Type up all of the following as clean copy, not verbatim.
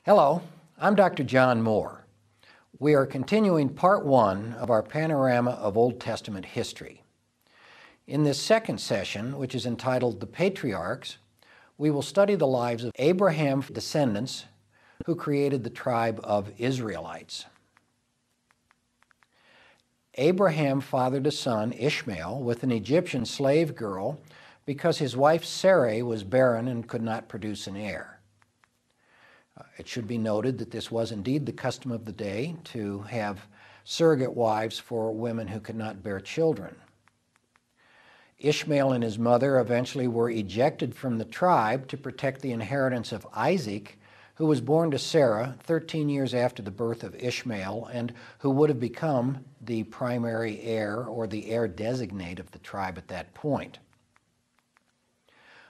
Hello, I'm Dr. John Moore. We are continuing part 1 of our Panorama of Old Testament History. In this second session, which is entitled The Patriarchs, we will study the lives of Abraham's descendants who created the tribe of Israelites. Abraham fathered a son, Ishmael, with an Egyptian slave girl because his wife Sarai was barren and could not produce an heir. It should be noted that this was indeed the custom of the day to have surrogate wives for women who could not bear children. Ishmael and his mother eventually were ejected from the tribe to protect the inheritance of Isaac, who was born to Sarah 13 years after the birth of Ishmael and who would have become the primary heir or the heir designate of the tribe at that point.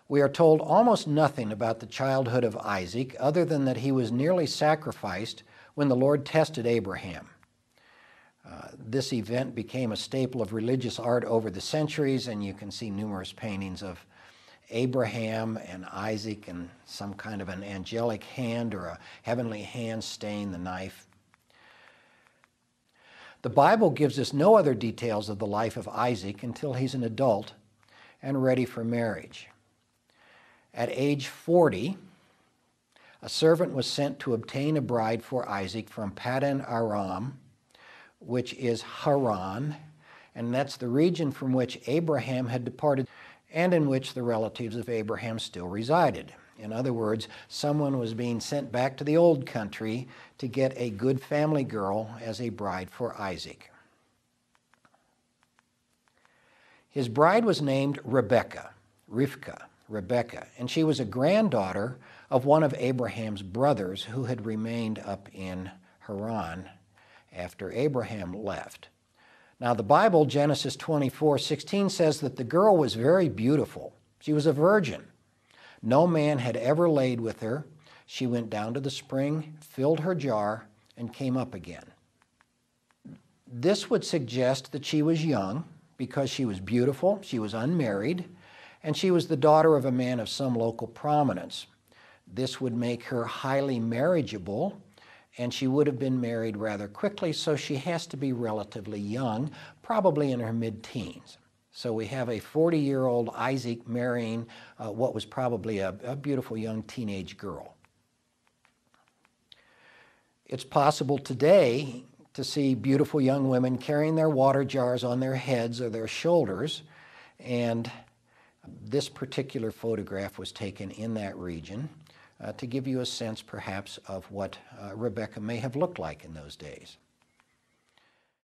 We are told almost nothing about the childhood of Isaac other than that he was nearly sacrificed when the Lord tested Abraham. This event became a staple of religious art over the centuries, and you can see numerous paintings of Abraham and Isaac and some kind of an angelic hand or a heavenly hand staying the knife. The Bible gives us no other details of the life of Isaac until he's an adult and ready for marriage. At age 40, a servant was sent to obtain a bride for Isaac from Padan Aram, which is Haran, and that's the region from which Abraham had departed and in which the relatives of Abraham still resided. In other words, someone was being sent back to the old country to get a good family girl as a bride for Isaac. His bride was named Rivkah, and she was a granddaughter of one of Abraham's brothers who had remained up in Haran after Abraham left. Now the Bible, Genesis 24:16, says that the girl was very beautiful. She was a virgin. No man had ever laid with her. She went down to the spring, filled her jar, and came up again. This would suggest that she was young because she was beautiful, she was unmarried, and she was the daughter of a man of some local prominence. This would make her highly marriageable, and she would have been married rather quickly, so she has to be relatively young, probably in her mid-teens. So we have a 40-year-old Isaac marrying what was probably a beautiful young teenage girl. It's possible today to see beautiful young women carrying their water jars on their heads or their shoulders, and this particular photograph was taken in that region to give you a sense perhaps of what Rebecca may have looked like in those days.